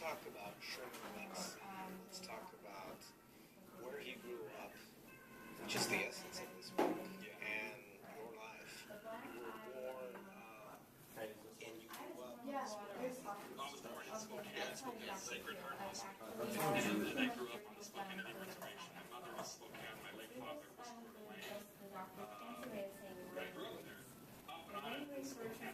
talk about Sherman Alexie. Let's talk about where he grew up, which is the essence of this book, and your life. You were born and you grew up. I was born in Spokane, Sacred Heart Hospital. And I grew up on the Spokane Indian Reservation. My mother was Spokane, my late father was from Fort Wayne. I grew up there. But I'm in Spokane.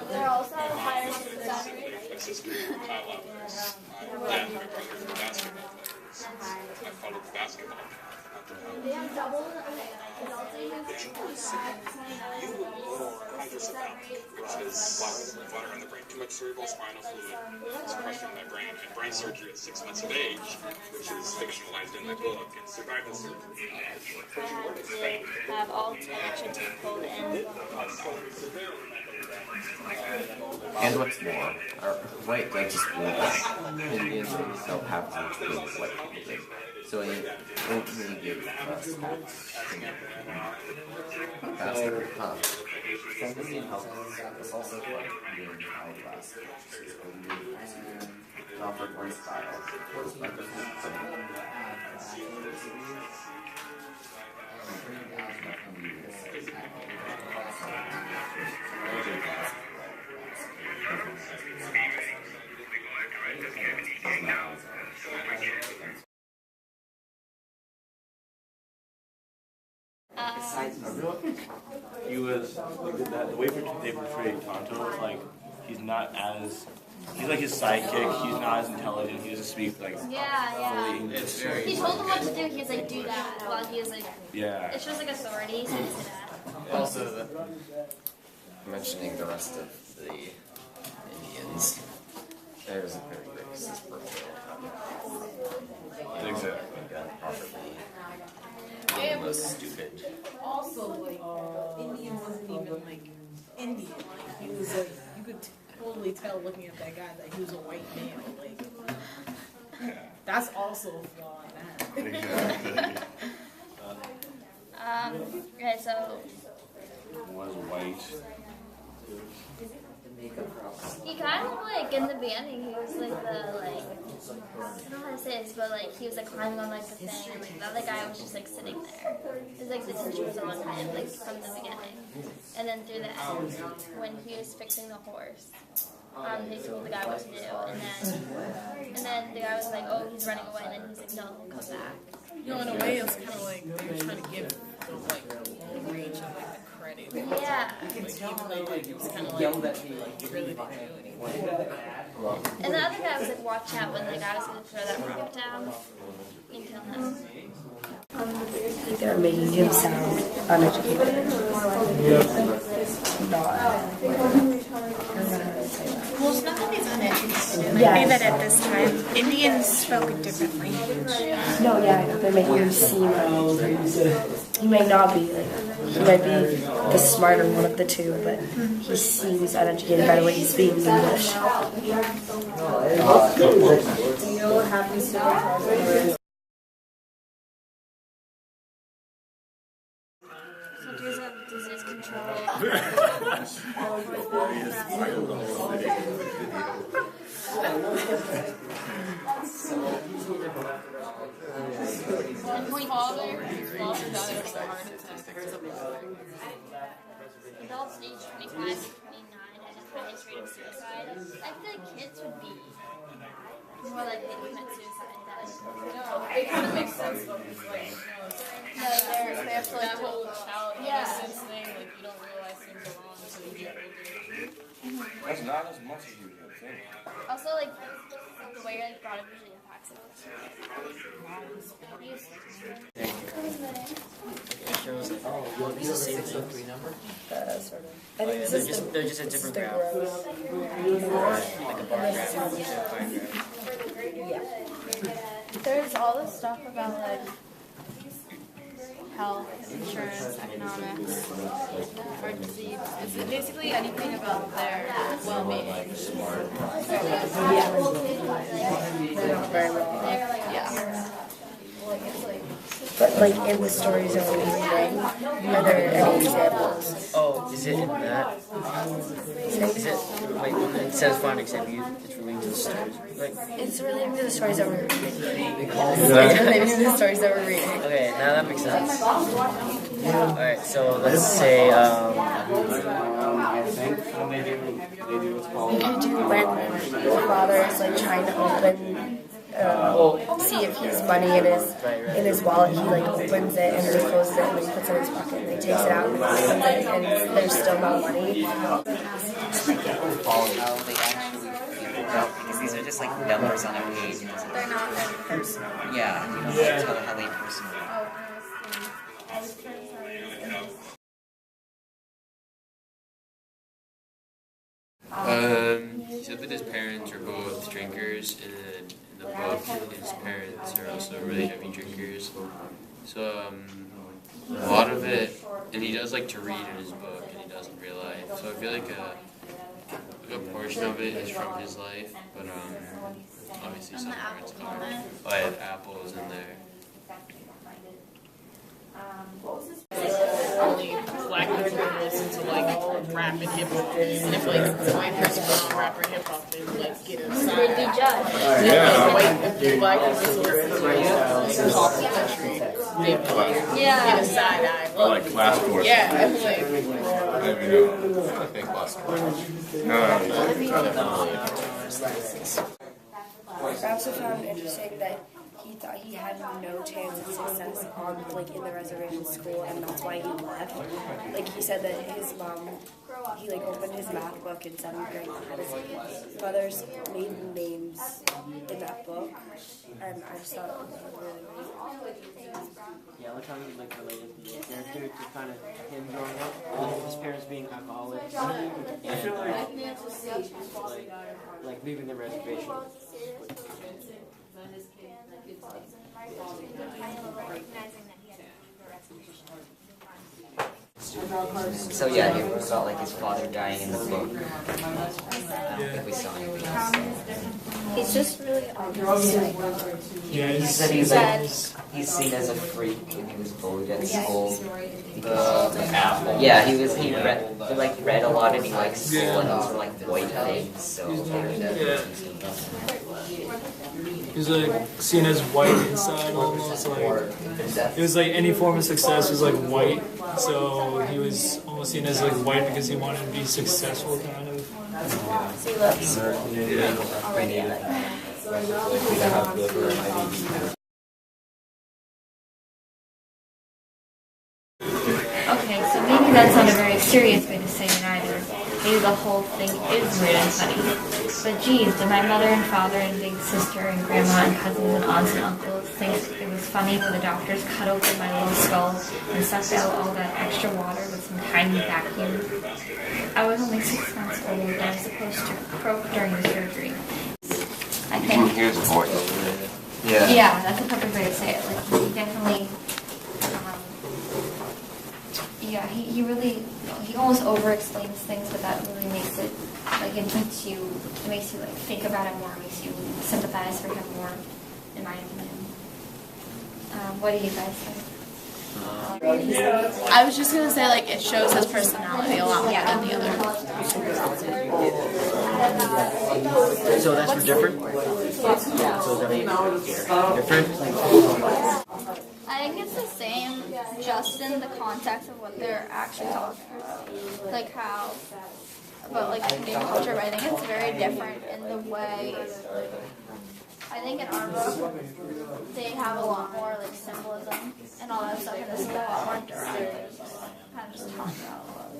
They're also higher salary. My sister Kyle Alvarez. My dad and my brother were basketball players. I followed the basketball path. They have double You were born hydrocephalic, which is water in the brain, too much cerebral spinal fluid is crushed in my brain, and brain surgery at 6 months of age, which is fictionalized in my book, and survival surgery. have all temperature to pulled in. And what's more, white don't just live like Indians don't have to live like white people did. So it won't really give us faster, huh? Some Indian health is also fun doing eyeglass. Comfort one style. He was the way they portrayed Tonto was like he's like his sidekick. He's not as intelligent. He doesn't speak like fully English. He told him what to do. He was like, do that. While he was like, it shows like authority. So he did that. Also, mentioning the rest of the Indians, there's a very racist portrayal. Exactly. Done properly. Being the most stupid. Also, like, Indian wasn't even, like, Indian. Like, he was, like, you could totally tell looking at that guy that he was a white male. Like, that's also a flaw in that. Exactly. Okay, so Was white. he kind of like in the beginning, he was like the like I don't know how to say this, but like he was like climbing on like the thing, and like the other guy was just like sitting there. It was like the tension was on him like from the beginning, and then through the end when he was fixing the horse. They told the guy what to do, and then the guy was like, "Oh, he's running away," and then he's like, "No, come back." You know, in a way, it's kind of like they were trying to give the, like, long range of, like, the credit. Yeah. Like, even though, like, it was kind of like, he really didn't do anything. And the other guy was like, "Watch out!" When the guy was going to throw that rocket down and kill him. I think they're making him sound uneducated. Well, it's not that he's uneducated. I think that at this time, Indians spoke a different language. No, yeah, I know. They're making him seem he may not be, like, he might be the smarter one of the two, but he seems uneducated by the way he's speaking English. Do you know what happens to the Soldiers of disease control. Adults age 25 to 29 had the highest rate of suicide. I feel like kids would be more likely to commit suicide than. No, it kind of makes sense though, because like, They have to like that whole child innocence thing, like you don't realize things are wrong until you get older. That's not as much as you would think. Also, like, the way you're like brought up usually impacts it. It shows like, oh, well, these are the same 603 number. Sort of. I Oh, think yeah, they're just a different graph. Like a bar graph, and a pie graph. There's all this stuff about like health, insurance, economics, or disease. It's basically anything about their well-being. Yeah. But like in the stories that we're reading, are there any examples? Oh, is it in that? Is it, wait, when it says find an example, it's relating to the stories, like, It's relating to the stories that we're reading. It's relating to the stories that we're reading. okay, now that makes sense. Alright, so let's say, I think they do what's called. You could do when the father is like trying to open, see if he has money in his wallet. He like opens it and then he closes it and then he puts it in his pocket and then he takes it out and he opens it and there's still no money. How they actually figure it out, because these are just like numbers on a page. They're not very personal. Yeah, you don't tell how they personal. He said that his parents are both drinkers, and then in the book, his parents are also really heavy drinkers. So, a lot of it, and he does like to read in his book, and he does in real life. So I feel like a good portion of it is from his life, but obviously some parts are. Oh, yeah, Apple is in there. Only black people listen to like rap and hip hop, and if like the white person listens to rap or hip hop, they would like get a side They'd be eye. judged. If the black people listen to like pop country, they would like get a side eye. Or like class course. Yeah, I feel like. I don't even know. I think class course. No. I also found it interesting that he thought he had no chance of success on like in the reservation school, and that's why he left. Like he said that his mom, he like opened his math book in 7th grade and had his mother's maiden names in that book, and I just thought it was really yeah, I like how he like related the character to kind of him growing up, his parents being alcoholics, and like leaving the reservation. So yeah, it was about like his father dying in the book. I don't think we saw anything else. He's just really optimistic. He said he's seen as a freak when he was bullied at school. Yeah, he read a lot and he liked school and those were like white things, so He was like seen as white inside almost, like it was like any form of success was like white, so he was almost seen as like white because he wanted to be successful kind of. Okay, so maybe that's not a very serious way to say it either. Maybe the whole thing is weird and funny. But geez, did my mother and father and big sister and grandma and cousins and aunts and uncles think it was funny when the doctors cut open my little skull and sucked out all that extra water with some tiny vacuum? I was only 6 months old and I was supposed to croak during the surgery. I think. Here's a voice. Yeah, that's a perfect way to say it. Like, he definitely, he really, he almost over-explains things, but that really makes it, like, it makes you like, think about it more, makes you sympathize for him more, in my opinion. What do you guys think? I was just gonna say, like, it shows his personality a lot more than the other. So that's for different? So different? I think it's the same, just in the context of what they're actually talking about. Like how, about like Indian culture, but I think it's very different in the way, I think in our book, they have a lot more like symbolism and all that stuff, and this is a lot more direct. Kind of just talk about love.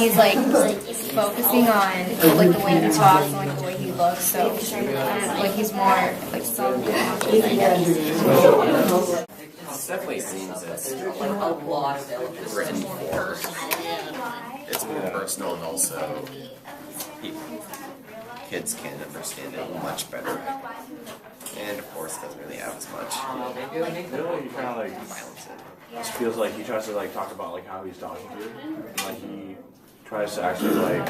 he's like focusing on like the way he talks and like the way he looks. So like he's more like self-conscious, I guess. It definitely seems it's written for. It's more personal, and also kids can understand it much better. And of course, doesn't really have as much He kind of like violence in it. just feels like he tries to like talk about like how he's talking to you, and like he tries to actually like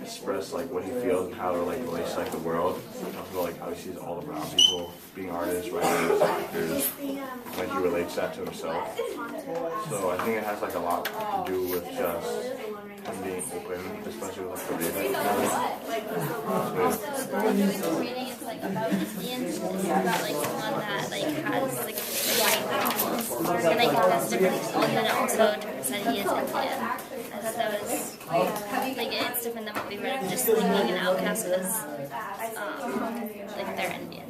express like what he feels and how it like relates to like the world. He talks about like how he sees all the brown people being artists, writers, actors. Like he relates that to himself. So I think it has like a lot to do with just him being open, especially with like the reading. The reading is like about Indians. It's about like someone that like has like white people, and like that's different. And then it also turns that he is Indian. I thought that was like it's different than what we read, just like being an outcast because like they're Indian.